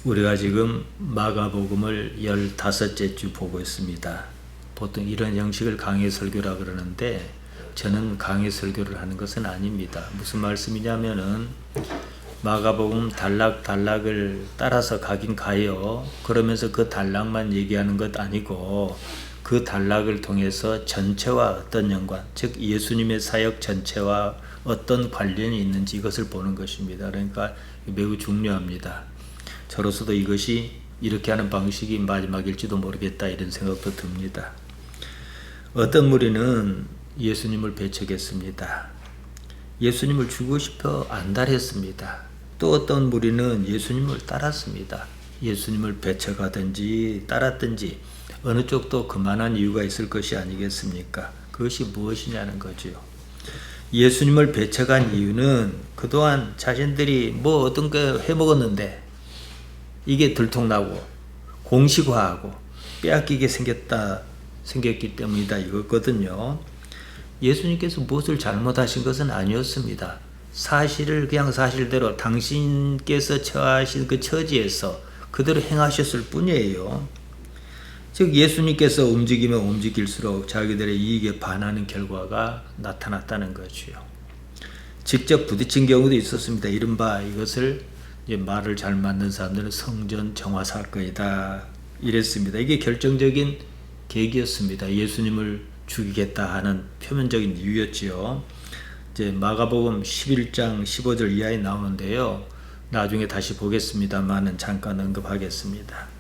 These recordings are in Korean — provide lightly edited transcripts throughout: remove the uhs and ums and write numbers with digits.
우리가 지금 마가복음을 15째 주 보고 있습니다. 보통 이런 형식을 강해 설교라 그러는데 저는 강해 설교를 하는 것은 아닙니다. 무슨 말씀이냐면은 마가복음 단락을 따라서 가긴 가요. 그러면서 그 단락만 얘기하는 것 아니고 그 단락을 통해서 전체와 어떤 연관, 즉 예수님의 사역 전체와 어떤 관련이 있는지 이것을 보는 것입니다. 그러니까 매우 중요합니다. 저로서도 이것이 이렇게 하는 방식이 마지막일지도 모르겠다 이런 생각도 듭니다. 어떤 무리는 예수님을 배척했습니다. 예수님을 죽이고 싶어 안달했습니다. 또 어떤 무리는 예수님을 따랐습니다. 예수님을 배척하든지 따랐든지 어느 쪽도 그만한 이유가 있을 것이 아니겠습니까? 그것이 무엇이냐는 거죠. 예수님을 배척한 이유는 그동안 자신들이 뭐 어떤 거 해먹었는데 이게 들통나고 공식화하고 빼앗기게 생겼기 때문이다 이거거든요. 예수님께서 무엇을 잘못하신 것은 아니었습니다. 사실을 그냥 사실대로 당신께서 처하신 그 처지에서 그대로 행하셨을 뿐이에요. 즉 예수님께서 움직이면 움직일수록 자기들의 이익에 반하는 결과가 나타났다는 거죠. 직접 부딪힌 경우도 있었습니다. 이른바 이것을 이제 말을 잘 맞는 사람들은 성전 정화 사건이다 이랬습니다. 이게 결정적인 계기였습니다. 예수님을 죽이겠다 하는 표면적인 이유였지요. 이제 마가복음 11장 15절 이하에 나오는데요. 나중에 다시 보겠습니다만은 잠깐 언급하겠습니다.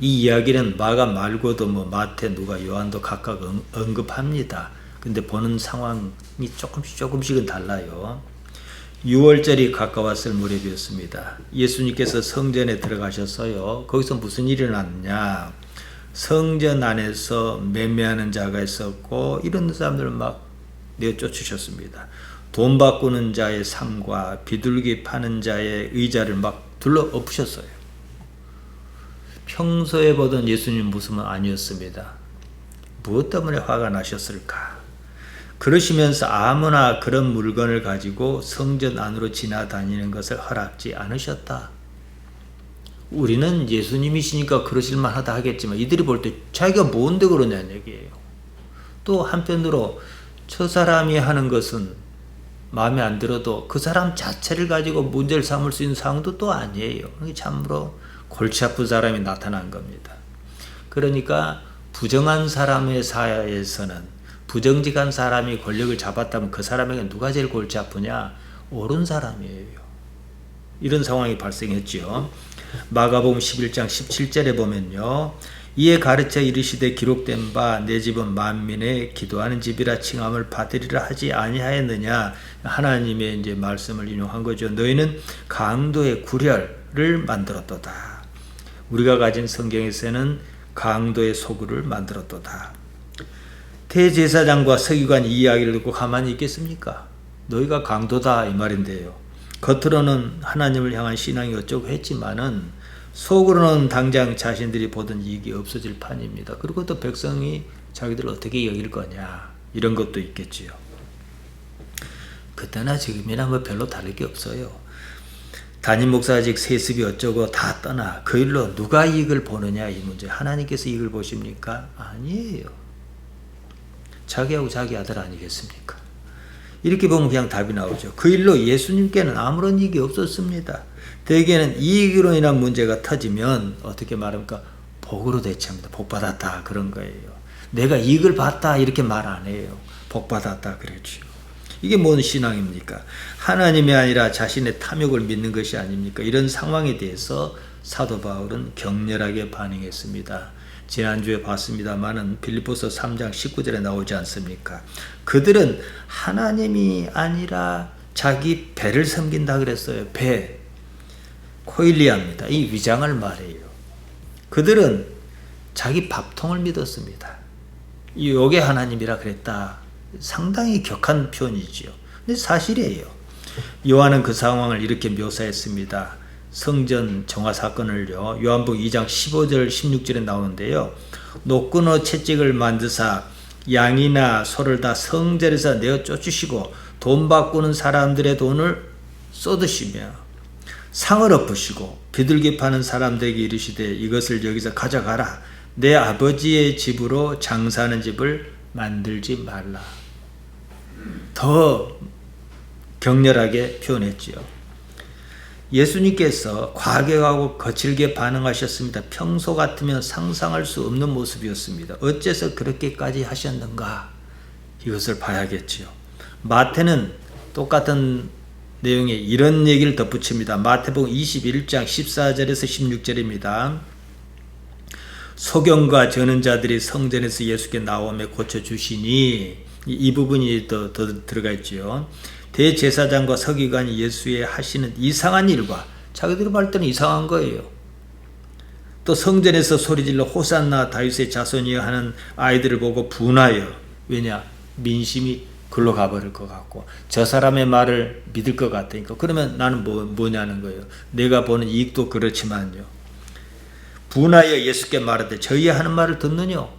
이 이야기는 마가 말고도 마태, 누가, 요한도 각각 언급합니다. 근데 보는 상황이 조금씩은 달라요. 6월절이 가까웠을 무렵이었습니다. 예수님께서 성전에 들어가셨어요. 거기서 무슨 일이 일어났냐? 성전 안에서 매매하는 자가 있었고 이런 사람들을 막 내쫓으셨습니다. 돈 바꾸는 자의 상과 비둘기 파는 자의 의자를 막 둘러 엎으셨어요. 평소에 보던 예수님 모습은 아니었습니다. 무엇 때문에 화가 나셨을까? 그러시면서 아무나 그런 물건을 가지고 성전 안으로 지나다니는 것을 허락지 않으셨다. 우리는 예수님이시니까 그러실만 하다 하겠지만 이들이 볼 때 자기가 뭔데 그러냐는 얘기예요. 또 한편으로 저 사람이 하는 것은 마음에 안 들어도 그 사람 자체를 가지고 문제를 삼을 수 있는 상황도 또 아니에요. 참으로 골치 아픈 사람이 나타난 겁니다. 그러니까 부정한 사람의 사회에서는 부정직한 사람이 권력을 잡았다면 그 사람에게 누가 제일 골치 아프냐? 옳은 사람이에요. 이런 상황이 발생했죠. 마가복음 11장 17절에 보면요. 이에 가르쳐 이르시되 기록된 바 내 집은 만민의 기도하는 집이라 칭함을 받으리라 하지 아니하였느냐? 하나님의 이제 말씀을 인용한 거죠. 너희는 강도의 구렬을 만들었도다. 우리가 가진 성경에서는 강도의 소굴을 만들었도다. 대제사장과 서기관이 이 이야기를 듣고 가만히 있겠습니까? 너희가 강도다 이 말인데요. 겉으로는 하나님을 향한 신앙이 어쩌고 했지만은 속으로는 당장 자신들이 보던 이익이 없어질 판입니다. 그리고 또 백성이 자기들을 어떻게 여길 거냐 이런 것도 있겠지요. 그때나 지금이나 별로 다를 게 없어요. 담임 목사직 세습이 어쩌고 다 떠나 그 일로 누가 이익을 보느냐 이 문제. 하나님께서 이익을 보십니까? 아니에요. 자기하고 자기 아들 아니겠습니까? 이렇게 보면 그냥 답이 나오죠. 그 일로 예수님께는 아무런 이익이 없었습니다. 대개는 이익으로 인한 문제가 터지면 어떻게 말합니까? 복으로 대체합니다. 복 받았다 그런 거예요. 내가 이익을 봤다 이렇게 말 안 해요. 복 받았다 그러죠. 이게 뭔 신앙입니까? 하나님이 아니라 자신의 탐욕을 믿는 것이 아닙니까? 이런 상황에 대해서 사도 바울은 격렬하게 반응했습니다. 지난주에 봤습니다만은 빌립보서 3장 19절에 나오지 않습니까? 그들은 하나님이 아니라 자기 배를 섬긴다 그랬어요. 배. 코일리아입니다. 이 위장을 말해요. 그들은 자기 밥통을 믿었습니다. 이게 하나님이라 그랬다. 상당히 격한 표현이지요. 근데 사실이에요. 요한은 그 상황을 이렇게 묘사했습니다. 성전 정화 사건을요. 요한복음 2장 15절 16절에 나오는데요. 노끈어 채찍을 만드사 양이나 소를 다 성전에서 내어 쫓으시고 돈 바꾸는 사람들의 돈을 쏟으시며 상을 엎으시고 비둘기 파는 사람들에게 이르시되 이것을 여기서 가져가라. 내 아버지의 집으로 장사하는 집을 만들지 말라. 더 격렬하게 표현했지요. 예수님께서 과격하고 거칠게 반응하셨습니다. 평소 같으면 상상할 수 없는 모습이었습니다. 어째서 그렇게까지 하셨는가? 이것을 봐야겠지요. 마태는 똑같은 내용에 이런 얘기를 덧붙입니다. 마태복음 21장 14절에서 16절입니다. 소경과 저는 자들이 성전에서 예수께 나오며 고쳐주시니, 이 부분이 더 들어가 있지요. 대제사장과 서기관이 예수의 하시는 이상한 일과, 자기들이 볼 때는 이상한 거예요. 또 성전에서 소리질러 호산나 다윗의 자손이여 하는 아이들을 보고 분하여, 왜냐? 민심이 글로 가버릴 것 같고 저 사람의 말을 믿을 것 같으니까. 그러면 나는 뭐냐는 거예요. 내가 보는 이익도 그렇지만요. 분하여 예수께 말하되 저희 하는 말을 듣느뇨?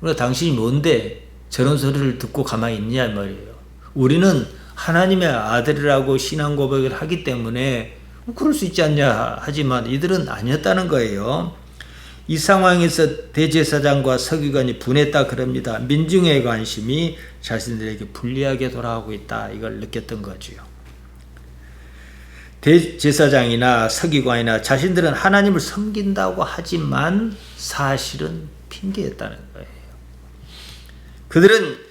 그러니까 당신이 뭔데 저런 소리를 듣고 가만히 있냐 말이에요. 우리는 하나님의 아들이라고 신앙 고백을 하기 때문에 그럴 수 있지 않냐 하지만 이들은 아니었다는 거예요. 이 상황에서 대제사장과 서기관이 분했다 그럽니다. 민중의 관심이 자신들에게 불리하게 돌아가고 있다, 이걸 느꼈던 거지요. 대제사장이나 서기관이나 자신들은 하나님을 섬긴다고 하지만 사실은 핑계였다는 거예요. 그들은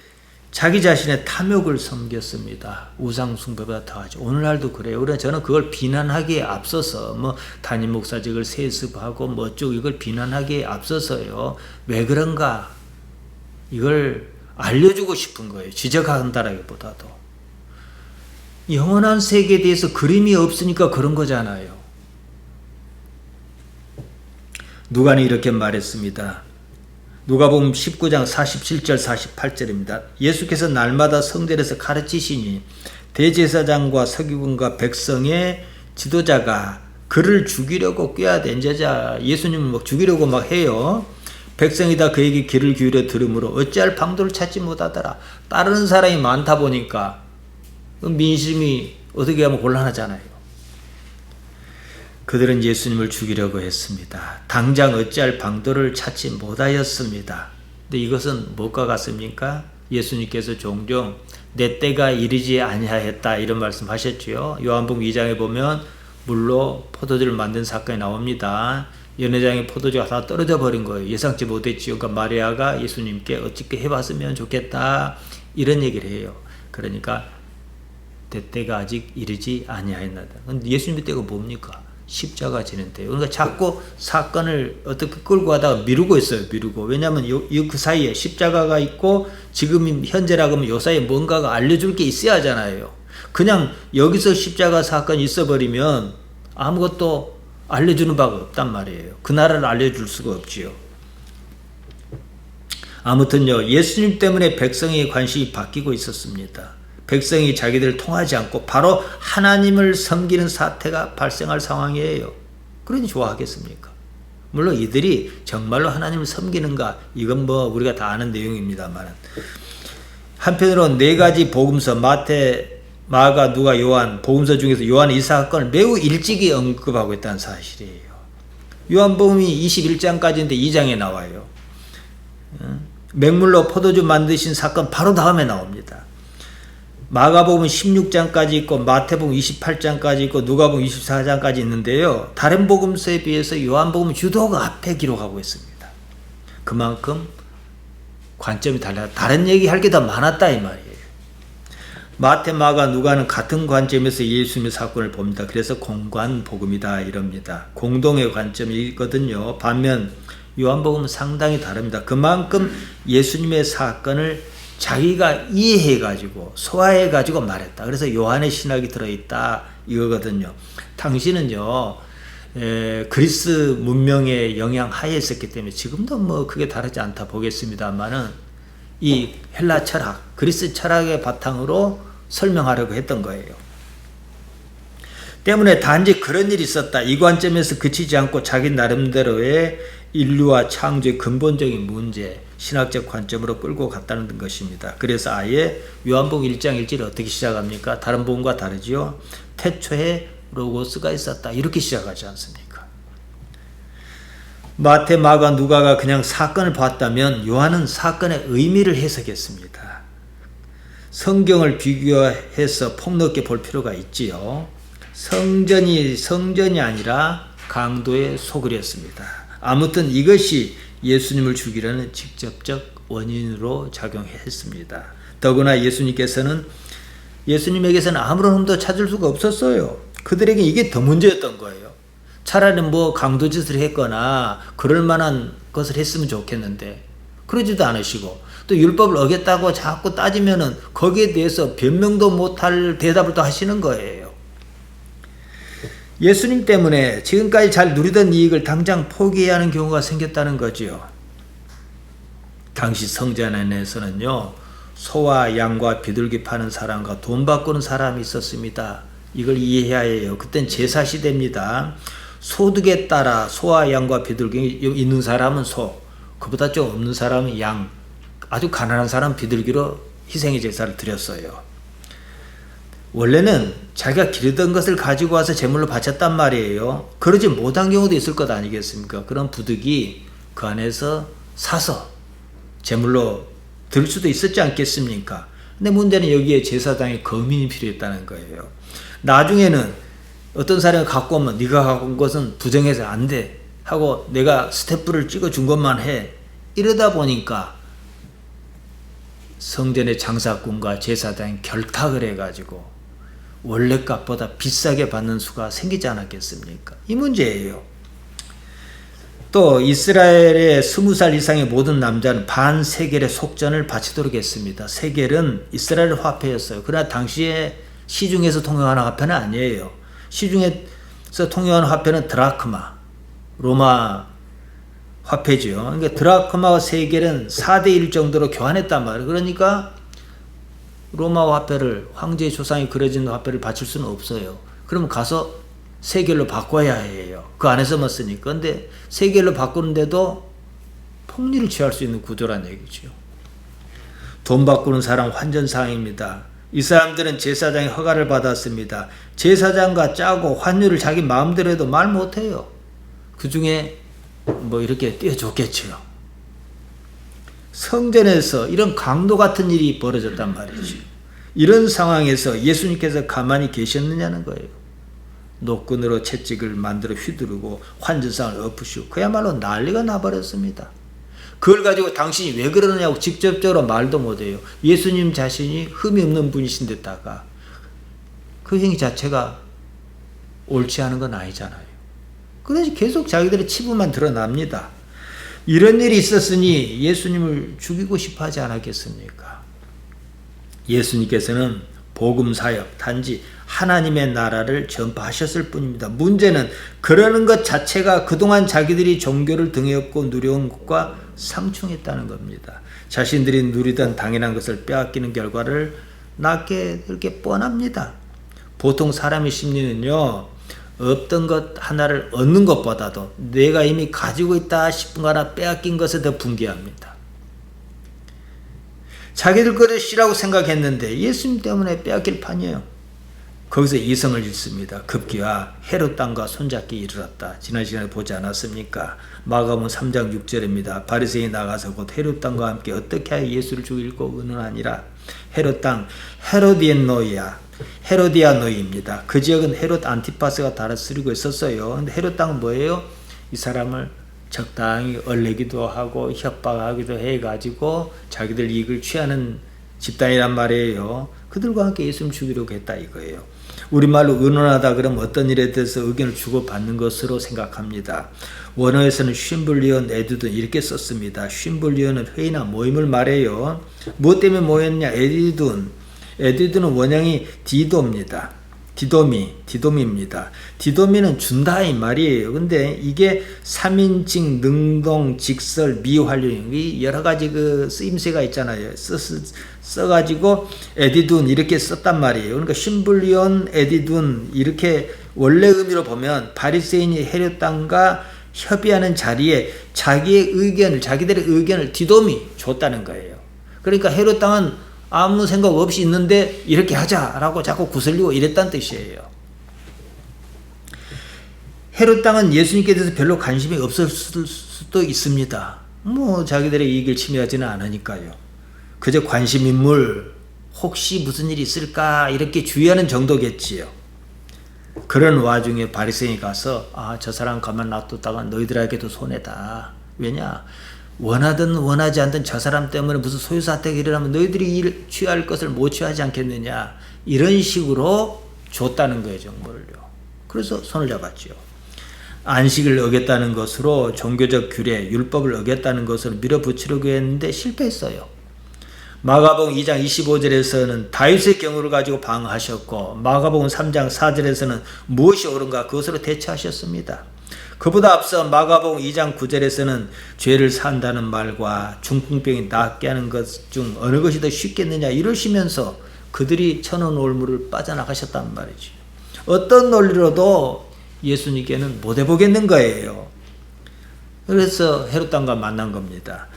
자기 자신의 탐욕을 섬겼습니다. 우상숭배보다 더하죠. 오늘날도 그래요. 그래서 저는 그걸 비난하기에 앞서서 담임 목사직을 세습하고 어쩌고 이걸 비난하기에 앞서서요. 왜 그런가? 이걸 알려주고 싶은 거예요. 지적한다라기보다도. 영원한 세계에 대해서 그림이 없으니까 그런 거잖아요. 누가는 이렇게 말했습니다. 누가복음 19장 47절 48절입니다. 예수께서 날마다 성전에서 가르치시니 대제사장과 서기관과 백성의 지도자가 그를 죽이려고 꾀하되, 예수님을 막 죽이려고 막 해요. 백성이 다 그에게 귀를 기울여 들으므로 어찌할 방도를 찾지 못하더라. 따르는 사람이 많다 보니까 민심이 어떻게 하면 곤란하잖아요. 그들은 예수님을 죽이려고 했습니다. 당장 어찌할 방도를 찾지 못하였습니다. 근데 이것은 무엇과 같습니까? 예수님께서 종종 내 때가 이르지 아니하였다 이런 말씀 하셨죠. 요한복음 2장에 보면 물로 포도주를 만든 사건이 나옵니다. 연회장에 포도주가 다 떨어져 버린 거예요. 예상치 못했지요. 그러니까 마리아가 예수님께 어떻게 해봤으면 좋겠다 이런 얘기를 해요. 그러니까 내 때가 아직 이르지 아니하였나다. 근데 예수님의 때가 뭡니까? 십자가 지는 때요. 그러니까 자꾸 사건을 어떻게 끌고 가다가 미루고 있어요. 왜냐하면 그 사이에 십자가가 있고 지금 현재라고 하면 요 사이에 뭔가가 알려줄 게 있어야 하잖아요. 그냥 여기서 십자가 사건이 있어버리면 아무것도 알려주는 바가 없단 말이에요. 그 나라를 알려줄 수가 없지요. 아무튼요, 예수님 때문에 백성의 관심이 바뀌고 있었습니다. 백성이 자기들을 통하지 않고 바로 하나님을 섬기는 사태가 발생할 상황이에요. 그러니 좋아하겠습니까? 물론 이들이 정말로 하나님을 섬기는가, 이건 우리가 다 아는 내용입니다만, 한편으로는 네 가지 복음서 마태, 마가, 누가, 요한 복음서 중에서 요한은 이 사건을 매우 일찍이 언급하고 있다는 사실이에요. 요한복음이 21장까지인데 2장에 나와요. 맹물로 포도주 만드신 사건 바로 다음에 나옵니다. 마가복음 16장까지 있고 마태복음 28장까지 있고 누가복음 24장까지 있는데요. 다른 복음서에 비해서 요한복음은 유독 앞에 기록하고 있습니다. 그만큼 관점이 달라요. 다른 얘기할 게 더 많았다 이 말이에요. 마태, 마가, 누가는 같은 관점에서 예수님의 사건을 봅니다. 그래서 공관복음이다 이럽니다. 공동의 관점이 있거든요. 반면 요한복음은 상당히 다릅니다. 그만큼 예수님의 사건을 자기가 이해해가지고 소화해가지고 말했다. 그래서 요한의 신학이 들어있다 이거거든요. 당신은요 그리스 문명의 영향 하에 있었기 때문에 지금도 크게 다르지 않다 보겠습니다만은 이 헬라 철학, 그리스 철학의 바탕으로 설명하려고 했던 거예요. 때문에 단지 그런 일이 있었다 이 관점에서 그치지 않고 자기 나름대로의 인류와 창조의 근본적인 문제, 신학적 관점으로 끌고 갔다는 것입니다. 그래서 아예 요한복음 1장 1절을 어떻게 시작합니까? 다른 복음과 다르지요. 태초에 로고스가 있었다. 이렇게 시작하지 않습니까? 마태, 마가, 누가가 그냥 사건을 봤다면 요한은 사건의 의미를 해석했습니다. 성경을 비교해서 폭넓게 볼 필요가 있지요. 성전이 아니라 강도의 소굴이었습니다. 아무튼 이것이 예수님을 죽이려는 직접적 원인으로 작용했습니다. 더구나 예수님에게서는 아무런 흠도 찾을 수가 없었어요. 그들에게 이게 더 문제였던 거예요. 차라리 강도짓을 했거나 그럴 만한 것을 했으면 좋겠는데 그러지도 않으시고 또 율법을 어겼다고 자꾸 따지면은 거기에 대해서 변명도 못할 대답을 또 하시는 거예요. 예수님 때문에 지금까지 잘 누리던 이익을 당장 포기해야 하는 경우가 생겼다는 거지요. 당시 성전 안에서는요, 소와 양과 비둘기 파는 사람과 돈 바꾸는 사람이 있었습니다. 이걸 이해해야 해요. 그땐 제사 시대입니다. 소득에 따라 소와 양과 비둘기 있는 사람은 소, 그보다 좀 없는 사람은 양, 아주 가난한 사람은 비둘기로 희생의 제사를 드렸어요. 원래는 자기가 기르던 것을 가지고 와서 제물로 바쳤단 말이에요. 그러지 못한 경우도 있을 것 아니겠습니까? 그런 부득이 그 안에서 사서 제물로 드릴 수도 있었지 않겠습니까? 근데 문제는 여기에 제사장의 거민이 필요했다는 거예요. 나중에는 어떤 사람이 갖고 오면 네가 갖고 온 것은 부정해서 안 돼 하고 내가 스탬프를 찍어준 것만 해. 이러다 보니까 성전의 장사꾼과 제사장이 결탁을 해가지고 원래 값보다 비싸게 받는 수가 생기지 않았겠습니까? 이 문제예요. 또 이스라엘의 20살 이상의 모든 남자는 반 세겔의 속전을 바치도록 했습니다. 세겔은 이스라엘 화폐였어요. 그러나 당시에 시중에서 통용하는 화폐는 아니에요. 시중에서 통용하는 화폐는 드라크마, 로마 화폐죠. 그러니까 드라크마와 세겔은 4대1 정도로 교환했단 말이에요. 그러니까 로마 화폐를, 황제의 조상이 그려진 화폐를 바칠 수는 없어요. 그러면 가서 세겔로 바꿔야 해요. 그 안에서만 쓰니까. 근데 세겔로 바꾸는데도 폭리를 취할 수 있는 구조란 얘기죠. 돈 바꾸는 사람 환전사항입니다. 이 사람들은 제사장의 허가를 받았습니다. 제사장과 짜고 환율을 자기 마음대로 해도 말 못해요. 그 중에 이렇게 띄워줬겠죠. 성전에서 이런 강도 같은 일이 벌어졌단 말이죠. 이런 상황에서 예수님께서 가만히 계셨느냐는 거예요. 노끈으로 채찍을 만들어 휘두르고 환전상을 엎으시고 그야말로 난리가 나버렸습니다. 그걸 가지고 당신이 왜 그러느냐고 직접적으로 말도 못해요. 예수님 자신이 흠이 없는 분이신데다가 그 행위 자체가 옳지 않은 건 아니잖아요. 그래서 계속 자기들의 치부만 드러납니다. 이런 일이 있었으니 예수님을 죽이고 싶어 하지 않았겠습니까? 예수님께서는 복음 사역, 단지 하나님의 나라를 전파하셨을 뿐입니다. 문제는 그러는 것 자체가 그동안 자기들이 종교를 등에 업고 누려온 것과 상충했다는 겁니다. 자신들이 누리던 당연한 것을 빼앗기는 결과를 낳게 될 게 뻔합니다. 보통 사람의 심리는요, 없던 것 하나를 얻는 것보다도 내가 이미 가지고 있다 싶은 거 하나 빼앗긴 것에 더 분개합니다. 자기들 것이라고 생각했는데 예수님 때문에 빼앗길 판이에요. 거기서 이성을 잃습니다. 급기야 헤롯 땅과 손잡기 이르렀다. 지난 시간에 보지 않았습니까? 마가복음 3장 6절입니다. 바리새인이 나가서 곧 헤롯 땅과 함께 어떻게 하여 예수를 죽이고 의논하니라. 헤롯 땅 헤로디아 노이입니다. 그 지역은 헤롯 안티파스가 다스리고 있었어요. 근데 헤롯 땅은 뭐예요? 이 사람을 적당히 얼레기도 하고 협박하기도 해가지고 자기들 이익을 취하는 집단이란 말이에요. 그들과 함께 예수님 죽이려고 했다 이거예요. 우리말로 의논하다 그러면 어떤 일에 대해서 의견을 주고받는 것으로 생각합니다. 원어에서는 쉼블리온 에듀든 이렇게 썼습니다. 쉼블리온은 회의나 모임을 말해요. 무엇 때문에 모였냐? 에듀든은 원형이 디도미입니다. 디도미는 준다 이 말이에요. 근데 이게 3인칭, 능동, 직설, 미완료 여러 가지 그 쓰임새가 있잖아요. 써가지고 에디둔 이렇게 썼단 말이에요. 그러니까 쉼블리온 에디둔 이렇게 원래 의미로 보면 바리새인이 헤롯 땅과 협의하는 자리에 자기들의 의견을 디도미 줬다는 거예요. 그러니까 헤롯 땅은 아무 생각 없이 있는데 이렇게 하자라고 자꾸 구슬리고 이랬다는 뜻이에요. 헤롯 땅은 예수님께 대해서 별로 관심이 없었을 수도 있습니다. 뭐 자기들의 이익을 침해하지는 않으니까요. 그저 관심 인물, 혹시 무슨 일이 있을까 이렇게 주의하는 정도겠지요. 그런 와중에 바리새인이 가서 저 사람 가만 놔뒀다가 너희들에게도 손해다. 왜냐? 원하든 원하지 않든 저 사람 때문에 무슨 소유사태가 일어나면 너희들이 취할 것을 못 취하지 않겠느냐. 이런 식으로 줬다는 거예요, 정보를요. 그래서 손을 잡았죠. 안식을 어겼다는 것으로 종교적 규례, 율법을 어겼다는 것으로 밀어붙이려고 했는데 실패했어요. 마가복음 2장 25절에서는 다윗의 경우를 가지고 방어하셨고 마가복음 3장 4절에서는 무엇이 옳은가 그것으로 대처하셨습니다. 그보다 앞서 마가복음 2장 9절에서는 죄를 산다는 말과 중풍병이 낫게 하는 것 중 어느 것이 더 쉽겠느냐 이러시면서 그들이 천원 올무를 빠져나가셨단 말이죠. 어떤 논리로도 예수님께는 못 해보겠는 거예요. 그래서 헤롯 땅과 만난 겁니다.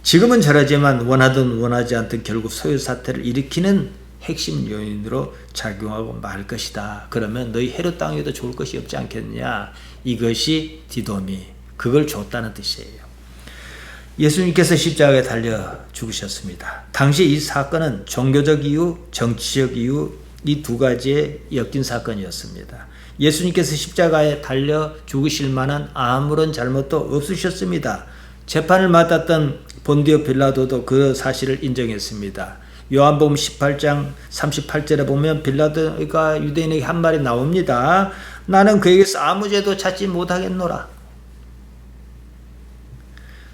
지금은 저러지만 원하든 원하지 않든 결국 소유 사태를 일으키는 핵심 요인으로 작용하고 말 것이다. 그러면 너희 헤롯 땅에도 좋을 것이 없지 않겠느냐. 이것이 디도미. 그걸 줬다는 뜻이에요. 예수님께서 십자가에 달려 죽으셨습니다. 당시 이 사건은 종교적 이유, 정치적 이유 이 두 가지에 엮인 사건이었습니다. 예수님께서 십자가에 달려 죽으실 만한 아무런 잘못도 없으셨습니다. 재판을 맡았던 본디오 빌라도도 그 사실을 인정했습니다. 요한복음 18장 38절에 보면 빌라도가 유대인에게 한 말이 나옵니다. 나는 그에게서 아무 죄도 찾지 못하겠노라.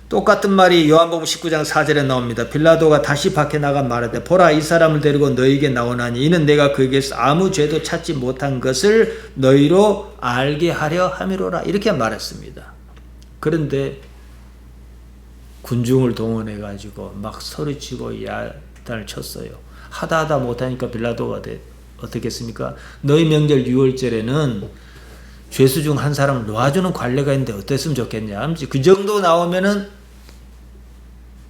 똑같은 말이 요한복음 19장 4절에 나옵니다. 빌라도가 다시 밖에 나가 말하되 보라 이 사람을 데리고 너희에게 나오나니 이는 내가 그에게서 아무 죄도 찾지 못한 것을 너희로 알게 하려 함이로라. 이렇게 말했습니다. 그런데 군중을 동원해 가지고 막 소리치고 야단을 쳤어요. 하다 못하니까 빌라도가 어떻게 했습니까? 너희 명절 6월절에는 죄수 중 한 사람을 놓아주는 관례가 있는데 어땠으면 좋겠냐. 그 정도 나오면은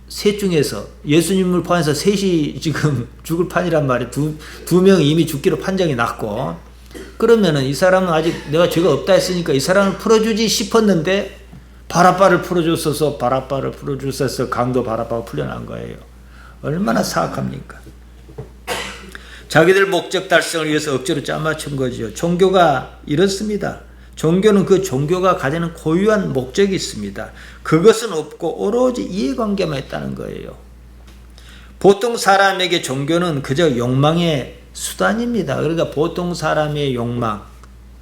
셋 중에서 예수님을 포함해서 셋이 지금 죽을 판이란 말이에요. 두 명이 이미 죽기로 판정이 났고 그러면은 이 사람은 아직 내가 죄가 없다 했으니까 이 사람을 풀어주지 싶었는데 바라바를 풀어줬어서 강도 바라바가 풀려난 거예요. 얼마나 사악합니까? 자기들 목적 달성을 위해서 억지로 짜맞춘 거죠. 종교가 이렇습니다. 종교는 그 종교가 가지는 고유한 목적이 있습니다. 그것은 없고 오로지 이해관계만 있다는 거예요. 보통 사람에게 종교는 그저 욕망의 수단입니다. 그러니까 보통 사람의 욕망,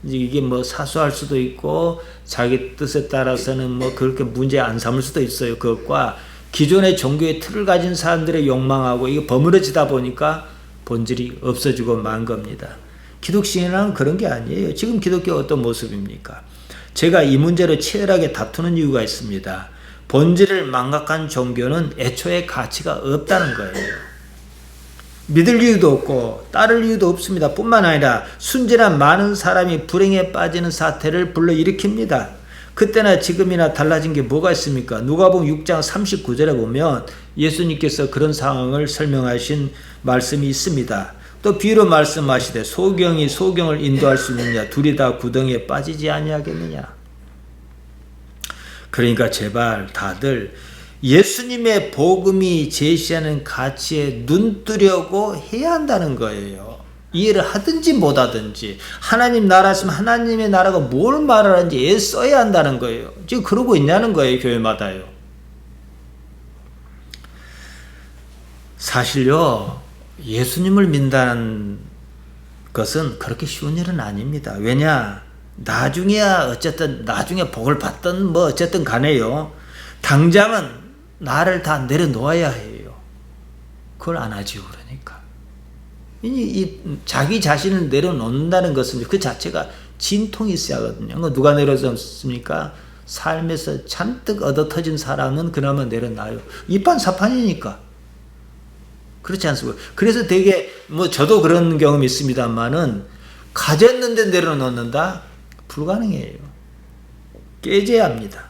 이게 뭐 사소할 수도 있고 자기 뜻에 따라서는 뭐 그렇게 문제 안 삼을 수도 있어요. 그것과 기존의 종교의 틀을 가진 사람들의 욕망하고 이게 버무려지다 보니까 본질이 없어지고 만 겁니다. 기독신앙은 그런 게 아니에요. 지금 기독교가 어떤 모습입니까? 제가 이 문제로 치열하게 다투는 이유가 있습니다. 본질을 망각한 종교는 애초에 가치가 없다는 거예요. 믿을 이유도 없고 따를 이유도 없습니다. 뿐만 아니라 순진한 많은 사람이 불행에 빠지는 사태를 불러일으킵니다. 그때나 지금이나 달라진 게 뭐가 있습니까? 누가복음 6장 39절에 보면 예수님께서 그런 상황을 설명하신 말씀이 있습니다. 또 비유로 말씀하시되 소경이 소경을 인도할 수 있느냐 둘이 다 구덩이에 빠지지 아니하겠느냐. 그러니까 제발 다들 예수님의 복음이 제시하는 가치에 눈 뜨려고 해야 한다는 거예요. 이해를 하든지 못하든지 하나님 나라 있으면 하나님의 나라가 뭘 말하는지 애써야 한다는 거예요. 지금 그러고 있냐는 거예요. 교회마다요. 사실요 예수님을 믿는다는 것은 그렇게 쉬운 일은 아닙니다. 왜냐 나중에야 어쨌든 나중에 복을 받든 뭐 어쨌든 간에요 당장은 나를 다 내려놓아야 해요. 그걸 안 하지요. 그러니까 이 자기 자신을 내려놓는다는 것은 그 자체가 진통이 있어야 하거든요. 누가 내려놓습니까? 삶에서 잔뜩 얻어터진 사람은 그나마 내려놔요. 이판사판이니까. 그렇지 않습니까? 그래서 되게 뭐 저도 그런 경험이 있습니다만은 가졌는데 내려놓는다? 불가능해요. 깨져야 합니다.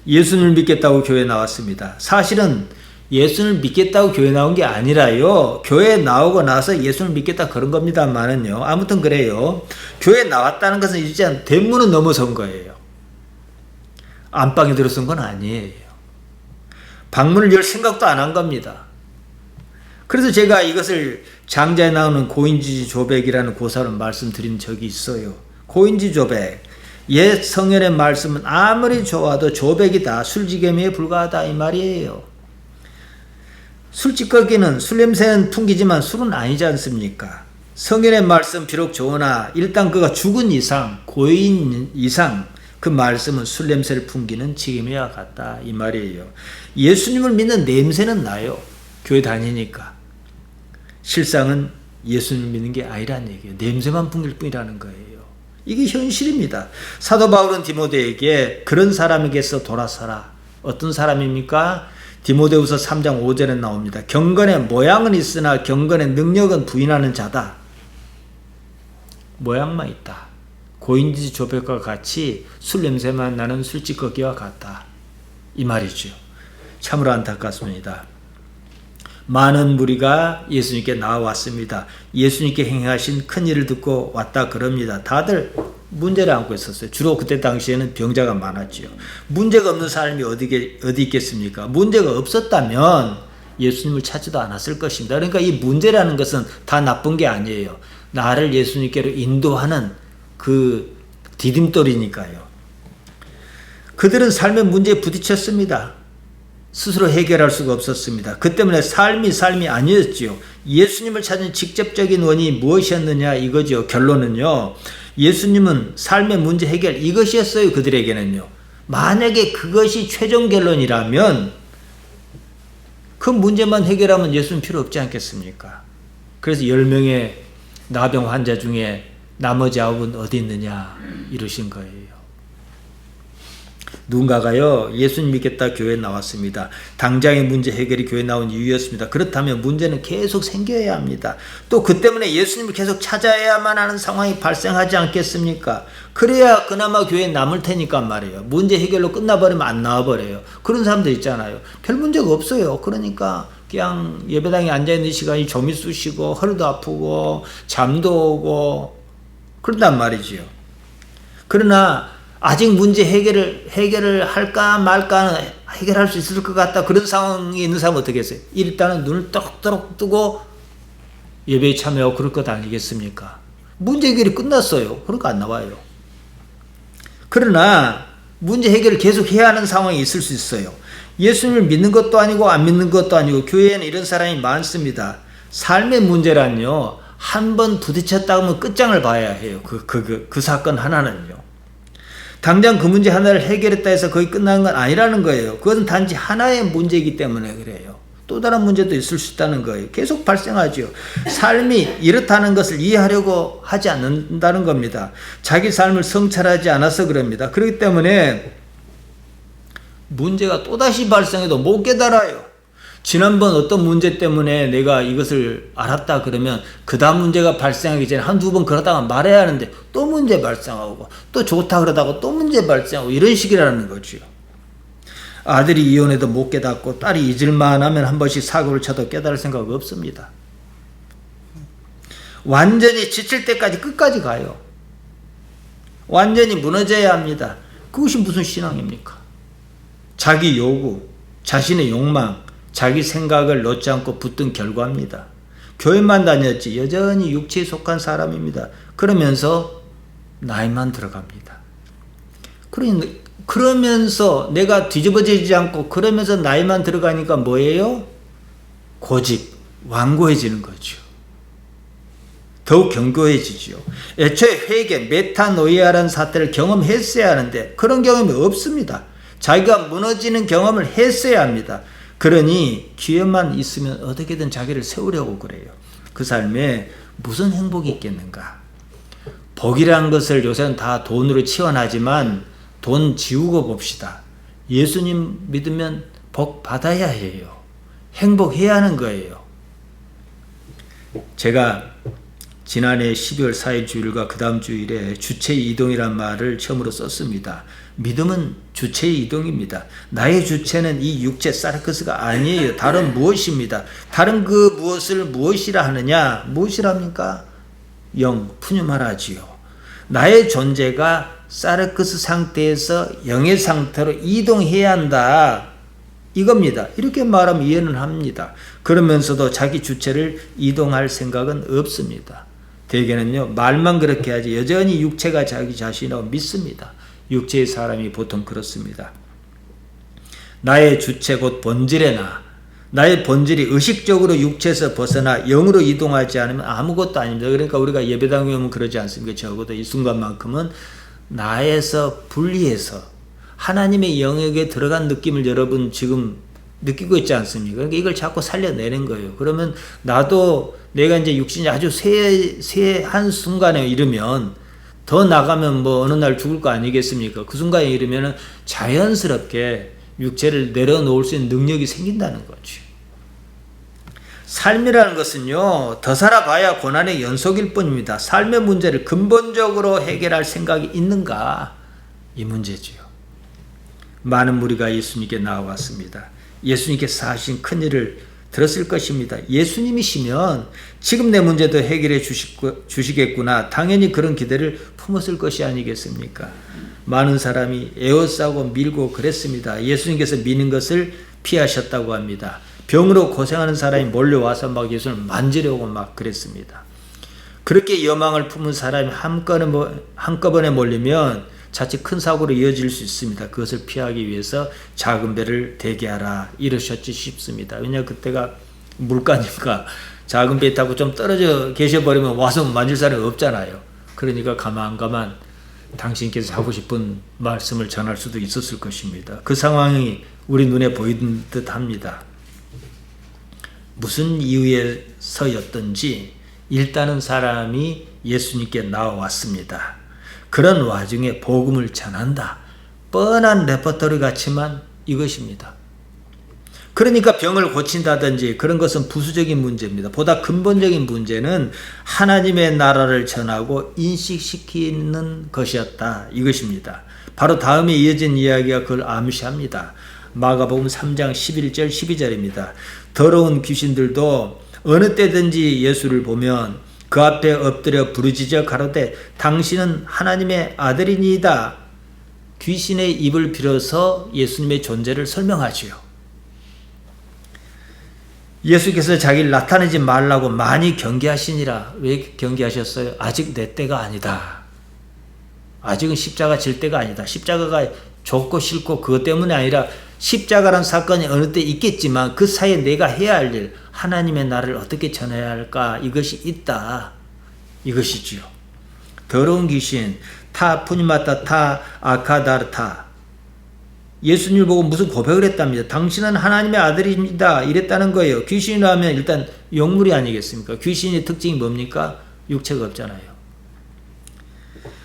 예수님을 믿겠다고 교회에 나왔습니다. 사실은 예수를 믿겠다고 교회 나온 게 아니라요. 교회 나오고 나서 예수를 믿겠다 그런 겁니다만은요. 아무튼 그래요. 교회 나왔다는 것은 이제 대문은 넘어선 거예요. 안방에 들어선 건 아니에요. 방문을 열 생각도 안 한 겁니다. 그래서 제가 이것을 장자에 나오는 고인지조백이라는 고사를 말씀드린 적이 있어요. 고인지조백. 옛 성현의 말씀은 아무리 좋아도 조백이다. 술지개미에 불과하다 이 말이에요. 술찌꺼기는 술 냄새는 풍기지만 술은 아니지 않습니까? 성현의 말씀 비록 좋으나 일단 그가 죽은 이상, 고인 이상 그 말씀은 술 냄새를 풍기는 지게미와 같다 이 말이에요. 예수님을 믿는 냄새는 나요. 교회 다니니까. 실상은 예수님을 믿는 게 아니라는 얘기예요. 냄새만 풍길 뿐이라는 거예요. 이게 현실입니다. 사도 바울은 디모데에게 그런 사람에게서 돌아서라. 어떤 사람입니까? 디모데후서 3장 5절에 나옵니다. 경건의 모양은 있으나 경건의 능력은 부인하는 자다. 모양만 있다. 고인지 조백과 같이 술 냄새만 나는 술찌꺼기와 같다. 이 말이죠. 참으로 안타깝습니다. 많은 무리가 예수님께 나와왔습니다. 예수님께 행하신 큰 일을 듣고 왔다 그럽니다. 다들 문제를 안고 있었어요. 주로 그때 당시에는 병자가 많았지요. 문제가 없는 사람이 어디 있겠습니까? 문제가 없었다면 예수님을 찾지도 않았을 것입니다. 그러니까 이 문제라는 것은 다 나쁜 게 아니에요. 나를 예수님께로 인도하는 그 디딤돌이니까요. 그들은 삶의 문제에 부딪혔습니다. 스스로 해결할 수가 없었습니다. 그 때문에 삶이 아니었지요. 예수님을 찾은 직접적인 원인이 무엇이었느냐 이거죠. 결론은요. 예수님은 삶의 문제 해결 이것이었어요. 그들에게는요. 만약에 그것이 최종 결론이라면 그 문제만 해결하면 예수는 필요 없지 않겠습니까? 그래서 10명의 나병 환자 중에 나머지 9은 어디 있느냐 이러신 거예요. 누군가가요 예수님 믿겠다 교회에 나왔습니다. 당장의 문제 해결이 교회에 나온 이유였습니다. 그렇다면 문제는 계속 생겨야 합니다. 또 그 때문에 예수님을 계속 찾아야만 하는 상황이 발생하지 않겠습니까? 그래야 그나마 교회에 남을 테니까 말이에요. 문제 해결로 끝나버리면 안 나와버려요. 그런 사람들 있잖아요. 별 문제가 없어요. 그러니까 그냥 예배당에 앉아있는 시간이 좀이 쑤시고 허리도 아프고 잠도 오고 그런단 말이지요. 그러나 아직 문제 해결을 할까 말까 해결할 수 있을 것 같다. 그런 상황에 있는 사람은 어떻게 했어요? 일단은 눈을 똑똑 뜨고 예배에 참여하고 그럴 것 아니겠습니까? 문제 해결이 끝났어요. 그러니까 안 나와요. 그러나 문제 해결을 계속 해야 하는 상황이 있을 수 있어요. 예수님을 믿는 것도 아니고 안 믿는 것도 아니고 교회에는 이런 사람이 많습니다. 삶의 문제란요. 한 번 부딪혔다 하면 끝장을 봐야 해요. 그 사건 하나는요. 당장 그 문제 하나를 해결했다 해서 거의 끝나는 건 아니라는 거예요. 그것은 단지 하나의 문제이기 때문에 그래요. 또 다른 문제도 있을 수 있다는 거예요. 계속 발생하죠. 삶이 이렇다는 것을 이해하려고 하지 않는다는 겁니다. 자기 삶을 성찰하지 않아서 그럽니다. 그렇기 때문에 문제가 또다시 발생해도 못 깨달아요. 지난번 어떤 문제 때문에 내가 이것을 알았다 그러면 그 다음 문제가 발생하기 전에 한두 번 그러다가 말해야 하는데 또 문제 발생하고 또 좋다 그러다가 또 문제 발생하고 이런 식이라는 거죠. 아들이 이혼해도 못 깨닫고 딸이 잊을만 하면 한 번씩 사고를 쳐도 깨달을 생각 없습니다. 완전히 지칠 때까지 끝까지 가요. 완전히 무너져야 합니다. 그것이 무슨 신앙입니까? 자기 요구, 자신의 욕망, 자기 생각을 놓지 않고 붙든 결과입니다. 교회만 다녔지 여전히 육체에 속한 사람입니다. 그러면서 나이만 들어갑니다. 그러면서 내가 뒤집어지지 않고 그러면서 나이만 들어가니까 뭐예요? 고집, 완고해지는 거죠. 더욱 견고해지죠. 애초에 회개, 메타노이아라는 사태를 경험했어야 하는데 그런 경험이 없습니다. 자기가 무너지는 경험을 했어야 합니다. 그러니 기회만 있으면 어떻게든 자기를 세우려고 그래요. 그 삶에 무슨 행복이 있겠는가? 복이라는 것을 요새는 다 돈으로 치환하지만 돈 지우고 봅시다. 예수님 믿으면 복 받아야 해요. 행복해야 하는 거예요. 제가 지난해 12월 4일 주일과 그 다음 주일에 주체의 이동이란 말을 처음으로 썼습니다. 믿음은 주체의 이동입니다. 나의 주체는 이 육체 사르크스가 아니에요. 다른 무엇입니다. 다른 그 무엇을 무엇이라 하느냐? 무엇이랍니까? 영, 푸뉴마라지요. 나의 존재가 사르크스 상태에서 영의 상태로 이동해야 한다. 이겁니다. 이렇게 말하면 이해는 합니다. 그러면서도 자기 주체를 이동할 생각은 없습니다. 대개는요, 말만 그렇게 하지 여전히 육체가 자기 자신이라고 믿습니다. 육체의 사람이 보통 그렇습니다. 나의 주체 곧 본질의 나의 본질이 의식적으로 육체에서 벗어나 영으로 이동하지 않으면 아무것도 아닙니다. 그러니까 우리가 예배당에 오면 그러지 않습니까? 적어도 이 순간만큼은 나에서 분리해서 하나님의 영역에 들어간 느낌을 여러분 지금 느끼고 있지 않습니까? 그러니까 이걸 자꾸 살려내는 거예요. 그러면 나도 내가 이제 육신이 아주 한 순간에 이르면 더 나가면 뭐 어느 날 죽을 거 아니겠습니까? 그 순간에 이르면 자연스럽게 육체를 내려놓을 수 있는 능력이 생긴다는 거죠. 삶이라는 것은요, 더 살아봐야 고난의 연속일 뿐입니다. 삶의 문제를 근본적으로 해결할 생각이 있는가? 이 문제지요. 많은 무리가 예수님께 나와왔습니다. 예수님께서 하신 큰일을 들었을 것입니다. 예수님이시면 지금 내 문제도 해결해 주시겠구나. 당연히 그런 기대를 품었을 것이 아니겠습니까? 많은 사람이 에워싸고 밀고 그랬습니다. 예수님께서 미는 것을 피하셨다고 합니다. 병으로 고생하는 사람이 몰려와서 막 예수님을 만지려고 막 그랬습니다. 그렇게 여망을 품은 사람이 한꺼번에 몰리면 자칫 큰 사고로 이어질 수 있습니다. 그것을 피하기 위해서 작은 배를 대기하라 이러셨지 싶습니다. 왜냐하면 그때가 물가니까 작은 배 타고 좀 떨어져 계셔버리면 와서 만질 사람이 없잖아요. 그러니까 가만 당신께서 하고 싶은 말씀을 전할 수도 있었을 것입니다. 그 상황이 우리 눈에 보이는 듯 합니다. 무슨 이유에서였던지 일단은 사람이 예수님께 나와왔습니다. 그런 와중에 복음을 전한다. 뻔한 레퍼토리 같지만 이것입니다. 그러니까 병을 고친다든지 그런 것은 부수적인 문제입니다. 보다 근본적인 문제는 하나님의 나라를 전하고 인식시키는 것이었다. 이것입니다. 바로 다음에 이어진 이야기가 그걸 암시합니다. 마가복음 3장 11절 12절입니다. 더러운 귀신들도 어느 때든지 예수를 보면 그 앞에 엎드려 부르짖어 가로되 당신은 하나님의 아들이니이다. 귀신의 입을 빌어서 예수님의 존재를 설명하지요. 예수께서 자기를 나타내지 말라고 많이 경계하시니라. 왜 경계하셨어요? 아직 내 때가 아니다. 아직은 십자가 질 때가 아니다. 십자가가 좋고 싫고 그것 때문에 아니라 십자가란 사건이 어느 때 있겠지만 그 사이에 내가 해야 할 일, 하나님의 나라를 어떻게 전해야 할까? 이것이 있다. 이것이지요. 더러운 귀신, 타 푸니마타 타 아카다르타. 예수님을 보고 무슨 고백을 했답니다. 당신은 하나님의 아들입니다. 이랬다는 거예요. 귀신이라면 일단 영물이 아니겠습니까? 귀신의 특징이 뭡니까? 육체가 없잖아요.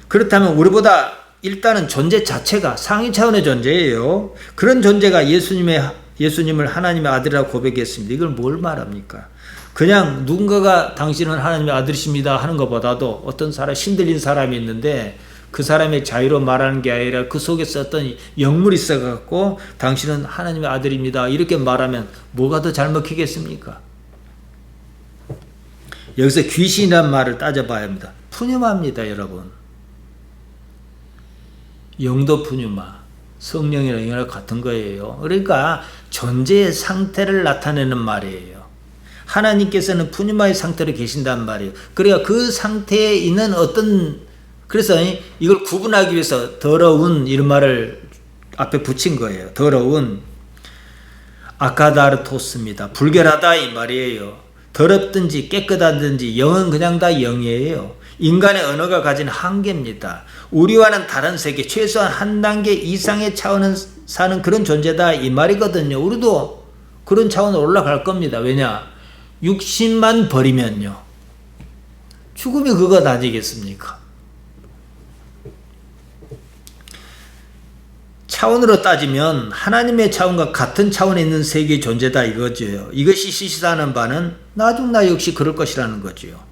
그렇다면 우리보다 일단은 존재 자체가 상위 차원의 존재예요. 그런 존재가 예수님을 하나님의 아들이라고 고백했습니다. 이걸 뭘 말합니까? 그냥 누군가가 당신은 하나님의 아들이십니다 하는 것보다도 어떤 사람, 신들린 사람이 있는데 그 사람의 자유로 말하는 게 아니라 그 속에서 어떤 영물이 있어갖고 당신은 하나님의 아들입니다 이렇게 말하면 뭐가 더 잘 먹히겠습니까? 여기서 귀신이란 말을 따져봐야 합니다. 푸뉴마입니다, 여러분. 영도 푸뉴마, 성령이랑 영이랑 같은 거예요. 그러니까 존재의 상태를 나타내는 말이에요. 하나님께서는 푸뉴마의 상태로 계신단 말이에요. 그러니까 그 상태에 있는 그래서 이걸 구분하기 위해서 더러운 이런 말을 앞에 붙인 거예요. 더러운 아카다르토스입니다. 불결하다 이 말이에요. 더럽든지 깨끗하든지 영은 그냥 다 영이에요. 인간의 언어가 가진 한계입니다. 우리와는 다른 세계, 최소한 한 단계 이상의 차원을 사는 그런 존재다 이 말이거든요. 우리도 그런 차원으로 올라갈 겁니다. 왜냐? 육신만 버리면요. 죽음이 그것 아니겠습니까? 차원으로 따지면 하나님의 차원과 같은 차원에 있는 세계의 존재다 이거죠. 이것이 시사하는 바는 나중 나 역시 그럴 것이라는 거죠.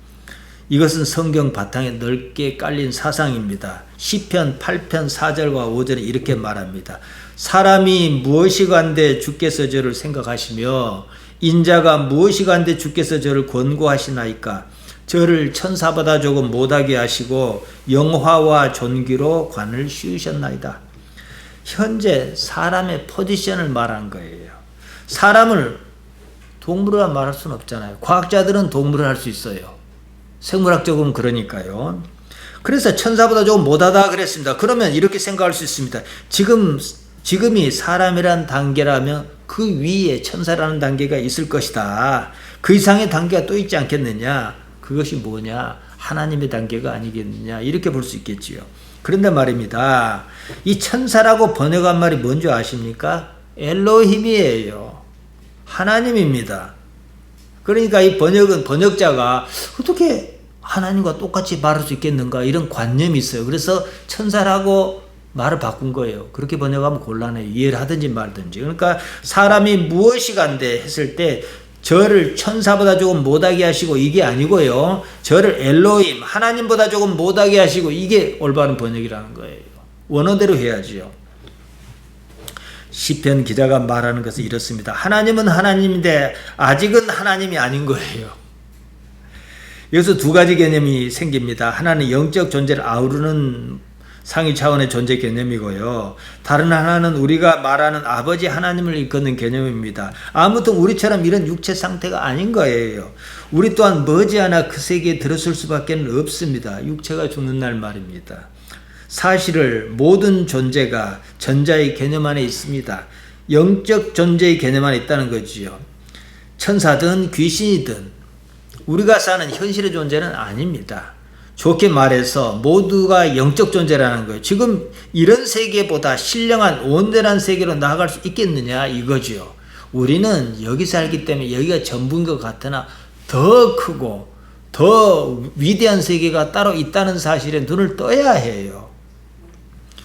이것은 성경 바탕에 넓게 깔린 사상입니다. 시편 8편 4절과 5절에 이렇게 말합니다. 사람이 무엇이 간데 주께서 저를 생각하시며 인자가 무엇이 간데 주께서 저를 권고하시나이까. 저를 천사보다 조금 못하게 하시고 영화와 존귀로 관을 씌우셨나이다. 현재 사람의 포지션을 말한 거예요. 사람을 동물이라 말할 수는 없잖아요. 과학자들은 동물을 할 수 있어요. 생물학적으로는 그러니까요. 그래서 천사보다 조금 못하다 그랬습니다. 그러면 이렇게 생각할 수 있습니다. 지금이 사람이란 단계라면 그 위에 천사라는 단계가 있을 것이다. 그 이상의 단계가 또 있지 않겠느냐. 그것이 뭐냐? 하나님의 단계가 아니겠느냐. 이렇게 볼 수 있겠지요. 그런데 말입니다. 이 천사라고 번역한 말이 뭔지 아십니까? 엘로힘이에요. 하나님입니다. 그러니까 이 번역자가 어떻게 하나님과 똑같이 말할 수 있겠는가 이런 관념이 있어요. 그래서 천사라고 말을 바꾼 거예요. 그렇게 번역하면 곤란해요. 이해를 하든지 말든지. 그러니까 사람이 무엇이 간대 했을 때 저를 천사보다 조금 못하게 하시고 이게 아니고요. 저를 엘로힘 하나님보다 조금 못하게 하시고 이게 올바른 번역이라는 거예요. 원어대로 해야지요. 시편 기자가 말하는 것은 이렇습니다. 하나님은 하나님인데 아직은 하나님이 아닌 거예요. 여기서 두 가지 개념이 생깁니다. 하나는 영적 존재를 아우르는 상위 차원의 존재 개념이고요. 다른 하나는 우리가 말하는 아버지 하나님을 일컫는 개념입니다. 아무튼 우리처럼 이런 육체 상태가 아닌 거예요. 우리 또한 머지않아 그 세계에 들어설 수밖에 없습니다. 육체가 죽는 날 말입니다. 사실을 모든 존재가 전자의 개념 안에 있습니다. 영적 존재의 개념 안에 있다는 거지요. 천사든 귀신이든 우리가 사는 현실의 존재는 아닙니다. 좋게 말해서 모두가 영적 존재라는 거예요. 지금 이런 세계보다 신령한 온전한 세계로 나아갈 수 있겠느냐 이거죠. 우리는 여기 살기 때문에 여기가 전부인 것 같으나 더 크고 더 위대한 세계가 따로 있다는 사실에 눈을 떠야 해요.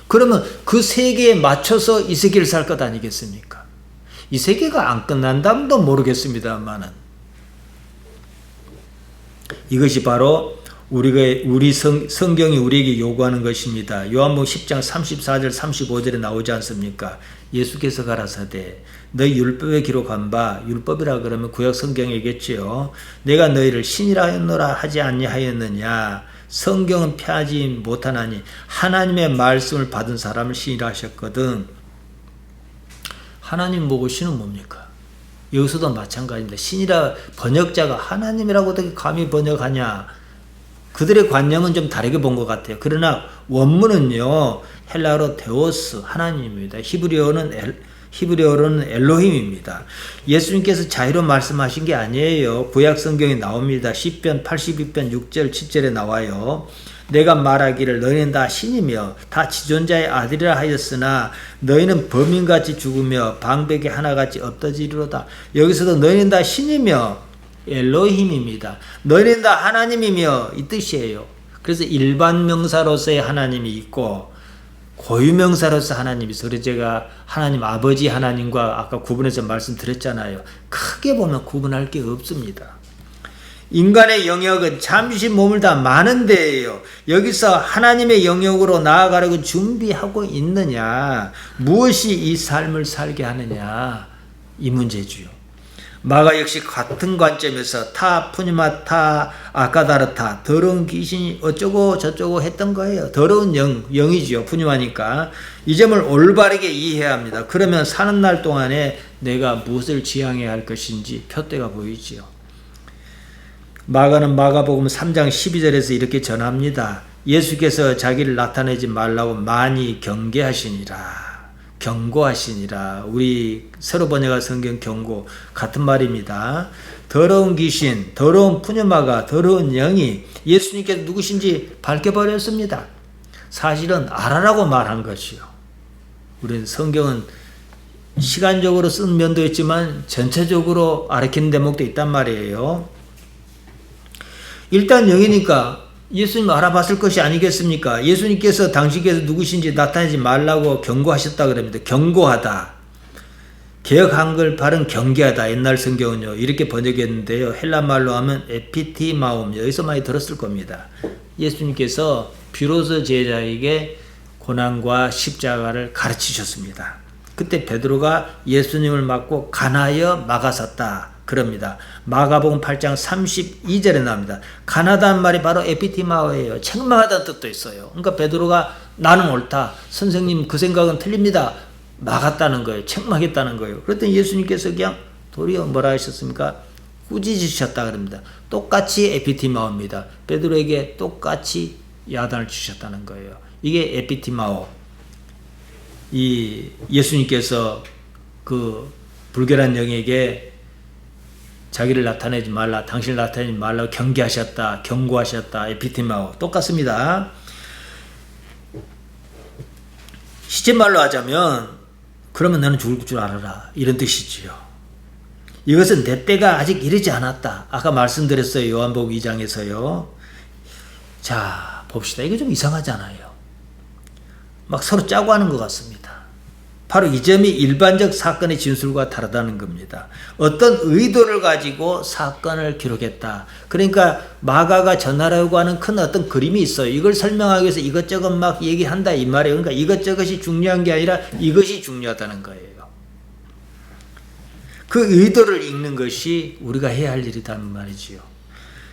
그러면 그 세계에 맞춰서 이 세계를 살 것 아니겠습니까? 이 세계가 안 끝난다면도 모르겠습니다만은 이것이 바로 성경이 우리에게 요구하는 것입니다. 요한복음 10장 34절 35절에 나오지 않습니까? 예수께서 가라사대 너희 율법에 기록한 바 율법이라 그러면 구약 성경이겠지요. 내가 너희를 신이라 하였노라 하지 아니하였느냐. 성경은 폐하지 못하나니 하나님의 말씀을 받은 사람을 신이라 하셨거든. 하나님 보고 신은 뭡니까? 여기서도 마찬가지입니다. 신이라 번역자가 하나님이라고 어떻게 감히 번역하냐. 그들의 관념은 좀 다르게 본 것 같아요. 그러나 원문은요. 헬라어로 데오스 하나님입니다. 히브리어로는 엘로힘입니다. 예수님께서 자유로 말씀하신 게 아니에요. 구약 성경에 나옵니다. 시편 82편 6절 7절에 나와요. 내가 말하기를 너희는 다 신이며 다 지존자의 아들이라 하였으나 너희는 범인같이 죽으며 방백이 하나같이 엎어지리로다. 여기서도 너희는 다 신이며 엘로힘입니다. 너희는 다 하나님이며 이 뜻이에요. 그래서 일반 명사로서의 하나님이 있고 고유명사로서 하나님이 있어. 그래서 제가 하나님 아버지 하나님과 아까 구분해서 말씀드렸잖아요. 크게 보면 구분할 게 없습니다. 인간의 영역은 잠시 머물다 마는 데예요. 여기서 하나님의 영역으로 나아가려고 준비하고 있느냐, 무엇이 이 삶을 살게 하느냐, 이 문제지요. 마가 역시 같은 관점에서 타 푸니마타 아까다르타 더러운 귀신이 어쩌고 저쩌고 했던 거예요. 더러운 영이지요. 푸니마니까 이 점을 올바르게 이해해야 합니다. 그러면 사는 날 동안에 내가 무엇을 지향해야 할 것인지 표대가 보이지요. 마가는 마가복음 3장 12절에서 이렇게 전합니다. 예수께서 자기를 나타내지 말라고 많이 경고하시니라. 우리 새로 번역한 성경 경고 같은 말입니다. 더러운 귀신, 더러운 푸뉴마가, 더러운 영이 예수님께서 누구신지 밝혀버렸습니다. 사실은 알아라고 말한 것이요. 우리는 성경은 시간적으로 쓴 면도 있지만 전체적으로 가르치는 대목도 있단 말이에요. 일단 영이니까 예수님 알아봤을 것이 아니겠습니까? 예수님께서 당신께서 누구신지 나타내지 말라고 경고하셨다 그럽니다. 경고하다. 개역 한글 발음 경계하다. 옛날 성경은요 이렇게 번역했는데요. 헬라 말로 하면 에피티마움. 여기서 많이 들었을 겁니다. 예수님께서 비로소 제자에게 고난과 십자가를 가르치셨습니다. 그때 베드로가 예수님을 맞고 가나여 막아섰다. 그럽니다. 마가복음 8장 32절에 나옵니다. 가나다는 말이 바로 에피티마오예요. 책망하다는 뜻도 있어요. 그러니까 베드로가 나는 옳다. 선생님 그 생각은 틀립니다. 막았다는 거예요. 책망했다는 거예요. 그랬더니 예수님께서 그냥 도리어 뭐라 하셨습니까? 꾸짖으셨다 그럽니다. 똑같이 에피티마오입니다. 베드로에게 똑같이 야단을 주셨다는 거예요. 이게 에피티마오. 이 예수님께서 그 불결한 영에게 자기를 나타내지 말라, 당신을 나타내지 말라고 경계하셨다, 경고하셨다. 에피티마오 똑같습니다. 시제말로 하자면 그러면 너는 죽을 줄 알아라 이런 뜻이지요. 이것은 내 때가 아직 이르지 않았다. 아까 말씀드렸어요. 요한복음 2장에서요. 자 봅시다. 이거 좀 이상하잖아요. 막 서로 짜고 하는 것 같습니다. 바로 이 점이 일반적 사건의 진술과 다르다는 겁니다. 어떤 의도를 가지고 사건을 기록했다. 그러니까 마가가 전하려고 하는 큰 어떤 그림이 있어요. 이걸 설명하기 위해서 이것저것 막 얘기한다 이 말이에요. 그러니까 이것저것이 중요한 게 아니라 이것이 중요하다는 거예요. 그 의도를 읽는 것이 우리가 해야 할 일이라는 말이지요.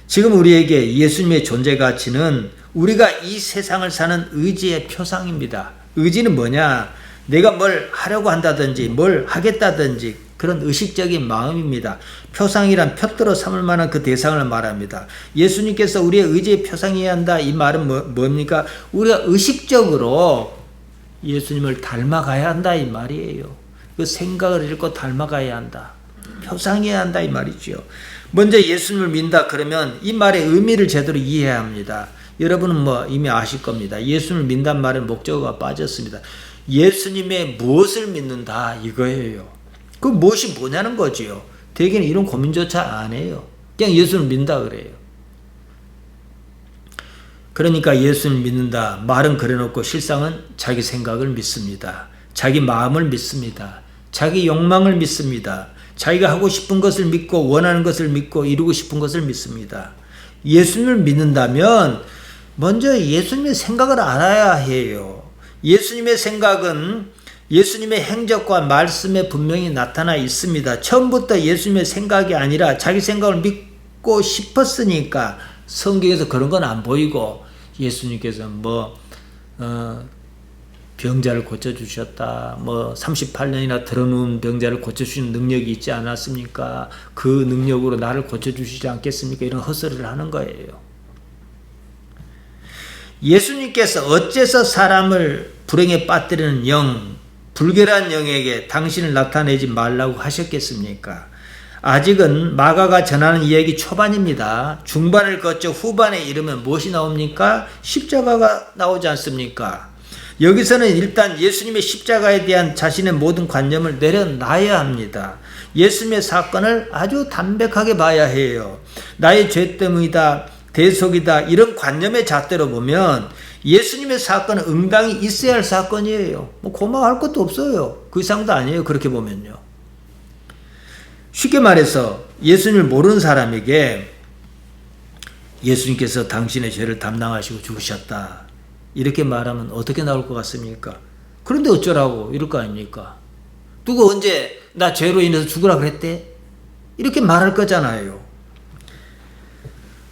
지금 우리에게 예수님의 존재 가치는 우리가 이 세상을 사는 의지의 표상입니다. 의지는 뭐냐? 내가 뭘 하려고 한다든지 뭘 하겠다든지 그런 의식적인 마음입니다. 표상이란 표대로 삼을 만한 그 대상을 말합니다. 예수님께서 우리의 의지의 표상이어야 한다. 이 말은 뭡니까? 우리가 의식적으로 예수님을 닮아가야 한다 이 말이에요. 그 생각을 읽고 닮아가야 한다. 표상해야 한다 이 말이죠. 먼저 예수님을 믿는다 그러면 이 말의 의미를 제대로 이해해야 합니다. 여러분은 이미 아실 겁니다. 예수님을 믿는다는 말의 목적어가 빠졌습니다. 예수님의 무엇을 믿는다 이거예요. 그 무엇이 뭐냐는 거지요. 대개는 이런 고민조차 안 해요. 그냥 예수를 믿는다 그래요. 그러니까 예수를 믿는다 말은 그래놓고 실상은 자기 생각을 믿습니다. 자기 마음을 믿습니다. 자기 욕망을 믿습니다. 자기가 하고 싶은 것을 믿고 원하는 것을 믿고 이루고 싶은 것을 믿습니다. 예수님을 믿는다면 먼저 예수님의 생각을 알아야 해요. 예수님의 생각은 예수님의 행적과 말씀에 분명히 나타나 있습니다. 처음부터 예수님의 생각이 아니라 자기 생각을 믿고 싶었으니까 성경에서 그런 건 안 보이고 예수님께서 병자를 고쳐주셨다. 38년이나 들어놓은 병자를 고쳐주시는 능력이 있지 않았습니까? 그 능력으로 나를 고쳐주시지 않겠습니까? 이런 헛소리를 하는 거예요. 예수님께서 어째서 사람을 불행에 빠뜨리는 영, 불결한 영에게 당신을 나타내지 말라고 하셨겠습니까? 아직은 마가가 전하는 이야기 초반입니다. 중반을 거쳐 후반에 이르면 무엇이 나옵니까? 십자가가 나오지 않습니까? 여기서는 일단 예수님의 십자가에 대한 자신의 모든 관념을 내려놔야 합니다. 예수님의 사건을 아주 담백하게 봐야 해요. 나의 죄 때문이다, 대속이다 이런 관념의 잣대로 보면 예수님의 사건은 응당이 있어야 할 사건이에요. 고마워할 것도 없어요. 그 이상도 아니에요. 그렇게 보면요. 쉽게 말해서 예수님을 모르는 사람에게 예수님께서 당신의 죄를 담당하시고 죽으셨다 이렇게 말하면 어떻게 나올 것 같습니까? 그런데 어쩌라고 이럴 거 아닙니까? 누가 언제 나 죄로 인해서 죽으라 그랬대? 이렇게 말할 거잖아요.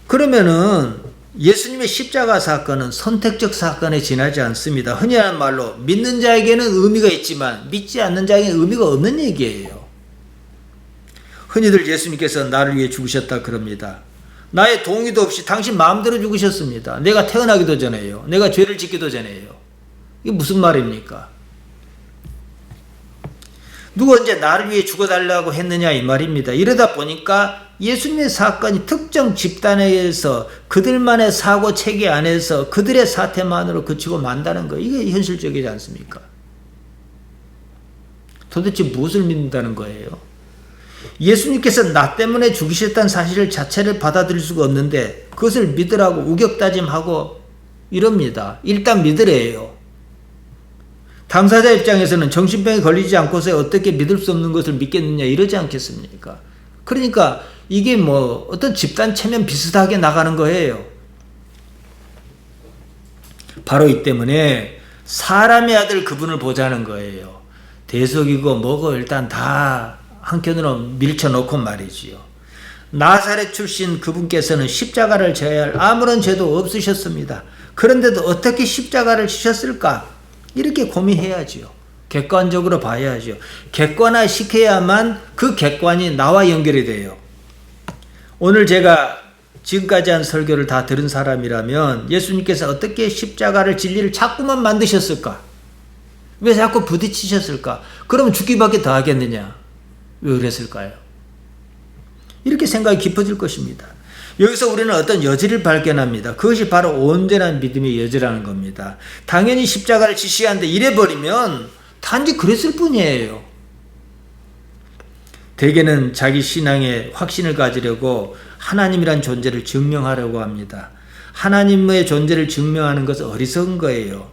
그러면은 예수님의 십자가 사건은 선택적 사건에 지나지 않습니다. 흔히 하는 말로 믿는 자에게는 의미가 있지만 믿지 않는 자에게는 의미가 없는 얘기예요. 흔히들 예수님께서 나를 위해 죽으셨다 그럽니다. 나의 동의도 없이 당신 마음대로 죽으셨습니다. 내가 태어나기도 전에요. 내가 죄를 짓기도 전에요. 이게 무슨 말입니까? 누가 언제 나를 위해 죽어달라고 했느냐 이 말입니다. 이러다 보니까 예수님의 사건이 특정 집단에 의해서 그들만의 사고 체계 안에서 그들의 사태만으로 그치고 만다는 거 이게 현실적이지 않습니까? 도대체 무엇을 믿는다는 거예요? 예수님께서 나 때문에 죽으셨다는 사실 자체를 받아들일 수가 없는데 그것을 믿으라고 우격다짐하고 이럽니다. 일단 믿으래요. 당사자 입장에서는 정신병에 걸리지 않고서 어떻게 믿을 수 없는 것을 믿겠느냐 이러지 않겠습니까? 그러니까 이게 뭐 어떤 집단 체면 비슷하게 나가는 거예요. 바로 이 때문에 사람의 아들 그분을 보자는 거예요. 대속이고 뭐고 일단 다 한켠으로 밀쳐놓고 말이지요. 나사렛 출신 그분께서는 십자가를 져야 할 아무런 죄도 없으셨습니다. 그런데도 어떻게 십자가를 지셨을까? 이렇게 고민해야지요. 객관적으로 봐야죠. 객관화시켜야만 그 객관이 나와 연결이 돼요. 오늘 제가 지금까지 한 설교를 다 들은 사람이라면 예수님께서 어떻게 십자가를 진리를 자꾸만 만드셨을까? 왜 자꾸 부딪히셨을까? 그러면 죽기밖에 더 하겠느냐? 왜 그랬을까요? 이렇게 생각이 깊어질 것입니다. 여기서 우리는 어떤 여지를 발견합니다. 그것이 바로 온전한 믿음의 여지라는 겁니다. 당연히 십자가를 지시하는데 이래버리면 단지 그랬을 뿐이에요. 대개는 자기 신앙에 확신을 가지려고 하나님이란 존재를 증명하려고 합니다. 하나님의 존재를 증명하는 것은 어리석은 거예요.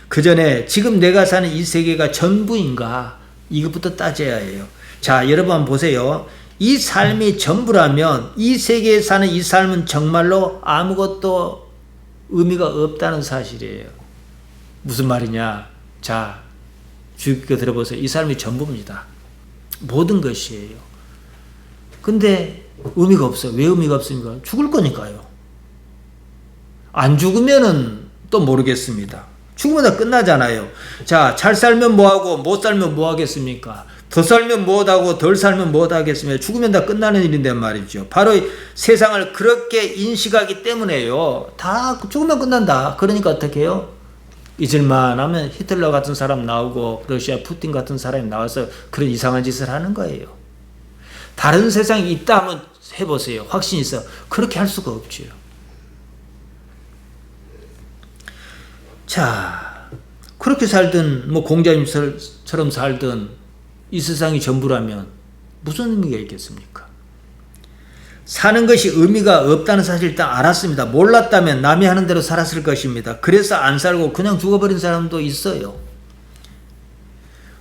그 전에 지금 내가 사는 이 세계가 전부인가? 이것부터 따져야 해요. 자, 여러분 한번 보세요. 이 삶이 전부라면 이 세계에 사는 이 삶은 정말로 아무것도 의미가 없다는 사실이에요. 무슨 말이냐? 자, 주의깊게 들어보세요. 이 삶이 전부입니다. 모든 것이에요. 근데 의미가 없어요. 왜 의미가 없습니까? 죽을 거니까요. 안 죽으면은 또 모르겠습니다. 죽으면 다 끝나잖아요. 자, 잘 살면 뭐하고 못 살면 뭐 하겠습니까? 더 살면 뭐하고 덜 살면 뭐 하겠습니까? 죽으면 다 끝나는 일인데 말이죠. 바로 세상을 그렇게 인식하기 때문에요. 다 죽으면 끝난다. 그러니까 어떻게 해요? 잊을만 하면 히틀러 같은 사람 나오고 러시아 푸틴 같은 사람이 나와서 그런 이상한 짓을 하는 거예요. 다른 세상이 있다 하면 해보세요. 확신이 있어. 그렇게 할 수가 없죠. 자, 그렇게 살든 뭐 공자님처럼 살든 이 세상이 전부라면 무슨 의미가 있겠습니까? 사는 것이 의미가 없다는 사실을 일단 알았습니다. 몰랐다면 남이 하는 대로 살았을 것입니다. 그래서 안 살고 그냥 죽어버린 사람도 있어요.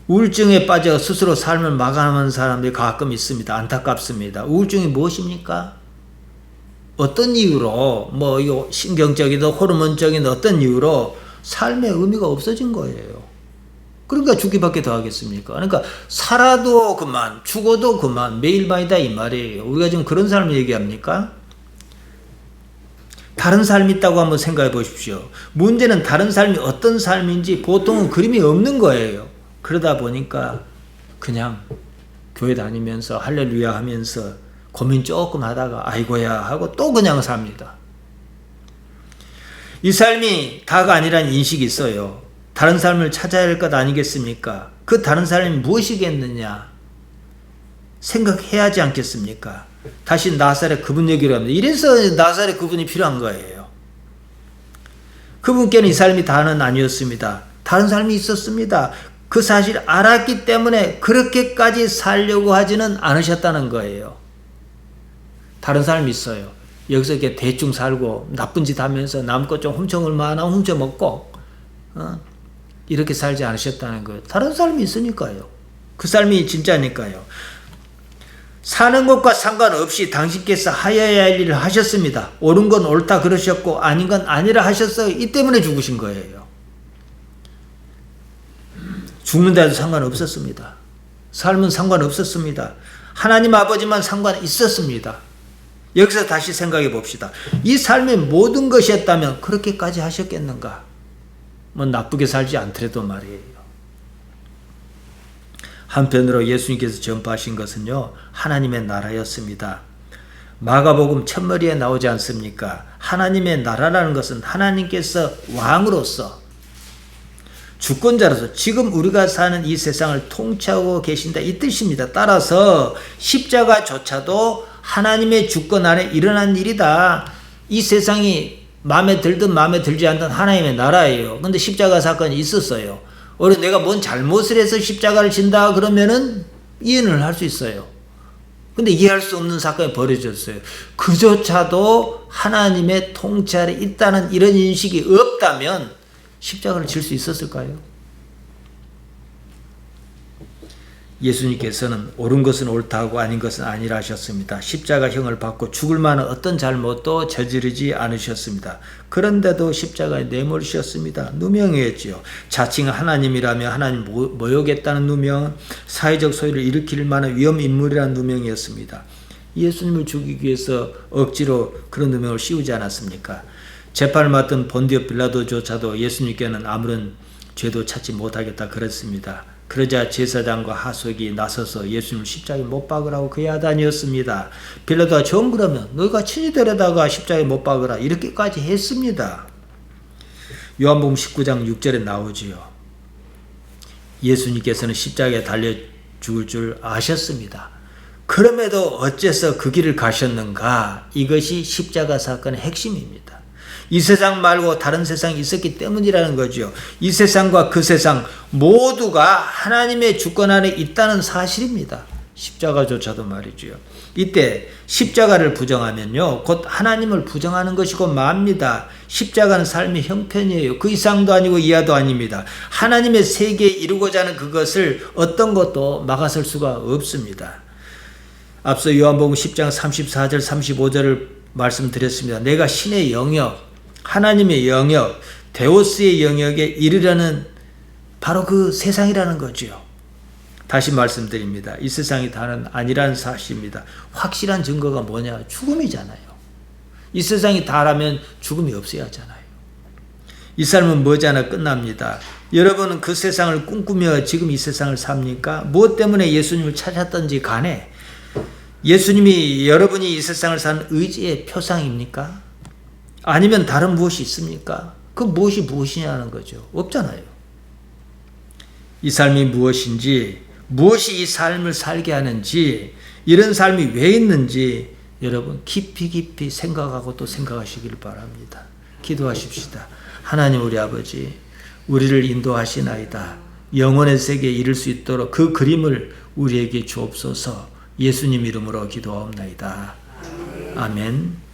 우울증에 빠져 스스로 삶을 마감하는 사람들이 가끔 있습니다. 안타깝습니다. 우울증이 무엇입니까? 어떤 이유로 뭐 이거 신경적이든 호르몬적인 어떤 이유로 삶의 의미가 없어진 거예요. 그러니까 죽기밖에 더 하겠습니까? 그러니까 살아도 그만, 죽어도 그만, 매일만이다 이 말이에요. 우리가 지금 그런 삶을 얘기합니까? 다른 삶이 있다고 한번 생각해 보십시오. 문제는 다른 삶이 어떤 삶인지 보통은 그림이 없는 거예요. 그러다 보니까 그냥 교회 다니면서 할렐루야 하면서 고민 조금 하다가 아이고야 하고 또 그냥 삽니다. 이 삶이 다가 아니라는 인식이 있어요. 다른 삶을 찾아야 할 것 아니겠습니까? 그 다른 삶이 무엇이겠느냐? 생각해야 하지 않겠습니까? 다시 나사렛 그분 얘기를 합니다. 이래서 나사렛 그분이 필요한 거예요. 그분께는 이 삶이 다는 아니었습니다. 다른 삶이 있었습니다. 그 사실을 알았기 때문에 그렇게까지 살려고 하지는 않으셨다는 거예요. 다른 삶이 있어요. 여기서 이렇게 대충 살고 나쁜 짓 하면서 남 것 좀 훔쳐올 만하면 훔쳐먹고 이렇게 살지 않으셨다는 거예요. 다른 삶이 있으니까요. 그 삶이 진짜니까요. 사는 것과 상관없이 당신께서 하여야 할 일을 하셨습니다. 옳은 건 옳다 그러셨고 아닌 건 아니라 하셨어요. 이 때문에 죽으신 거예요. 죽는다도 상관없었습니다. 삶은 상관없었습니다. 하나님 아버지만 상관 있었습니다. 여기서 다시 생각해 봅시다. 이 삶의 모든 것이었다면 그렇게까지 하셨겠는가? 뭐 나쁘게 살지 않더라도 말이에요. 한편으로 예수님께서 전파하신 것은요, 하나님의 나라였습니다. 마가복음 첫머리에 나오지 않습니까? 하나님의 나라라는 것은 하나님께서 왕으로서 주권자로서 지금 우리가 사는 이 세상을 통치하고 계신다 이 뜻입니다. 따라서 십자가조차도 하나님의 주권 아래 일어난 일이다. 이 세상이 마음에 들든 마음에 들지 않든 하나님의 나라예요. 근데 십자가 사건이 있었어요. 오히려 내가 뭔 잘못을 해서 십자가를 진다 그러면은 이해는 할 수 있어요. 근데 이해할 수 없는 사건이 벌어졌어요. 그조차도 하나님의 통치 아래 있다는 이런 인식이 없다면 십자가를 질 수 있었을까요? 예수님께서는 옳은 것은 옳다고 아닌 것은 아니라 하셨습니다. 십자가형을 받고 죽을 만한 어떤 잘못도 저지르지 않으셨습니다. 그런데도 십자가에 내몰으셨습니다. 누명이었지요. 자칭 하나님이라며 하나님 모욕했다는 누명은 사회적 소유를 일으킬 만한 위험 인물이라는 누명이었습니다. 예수님을 죽이기 위해서 억지로 그런 누명을 씌우지 않았습니까? 재판을 맡은 본디오 빌라도조차도 예수님께는 아무런 죄도 찾지 못하겠다 그랬습니다. 그러자 제사장과 하석이 나서서 예수님을 십자가에 못 박으라고 그의 야단이었습니다. 빌라도가 정 그러면 너희가 친히 데려다가 십자가에 못 박으라 이렇게까지 했습니다. 요한복음 19장 6절에 나오지요. 예수님께서는 십자가에 달려 죽을 줄 아셨습니다. 그럼에도 어째서 그 길을 가셨는가? 이것이 십자가 사건의 핵심입니다. 이 세상 말고 다른 세상이 있었기 때문이라는 거죠. 이 세상과 그 세상 모두가 하나님의 주권 안에 있다는 사실입니다. 십자가조차도 말이죠. 이때 십자가를 부정하면요, 곧 하나님을 부정하는 것이고 맙니다. 십자가는 삶의 형편이에요. 그 이상도 아니고 이하도 아닙니다. 하나님의 세계에 이루고자 하는 그것을 어떤 것도 막아설 수가 없습니다. 앞서 요한복음 10장 34절 35절을 말씀드렸습니다. 내가 신의 영역, 하나님의 영역, 데오스의 영역에 이르려는 바로 그 세상이라는 거죠. 다시 말씀드립니다. 이 세상이 다는 아니라는 사실입니다. 확실한 증거가 뭐냐? 죽음이잖아요. 이 세상이 다라면 죽음이 없어야 하잖아요. 이 삶은 머지않아 끝납니다. 여러분은 그 세상을 꿈꾸며 지금 이 세상을 삽니까? 무엇 때문에 예수님을 찾았던지 간에 예수님이 여러분이 이 세상을 사는 의지의 표상입니까? 아니면 다른 무엇이 있습니까? 그 무엇이 무엇이냐는 거죠. 없잖아요. 이 삶이 무엇인지, 무엇이 이 삶을 살게 하는지, 이런 삶이 왜 있는지 여러분 깊이 생각하고 또 생각하시길 바랍니다. 기도하십시다. 하나님 우리 아버지, 우리를 인도하시나이다. 영혼의 세계에 이를 수 있도록 그 그림을 우리에게 주옵소서. 예수님 이름으로 기도하옵나이다. 아멘.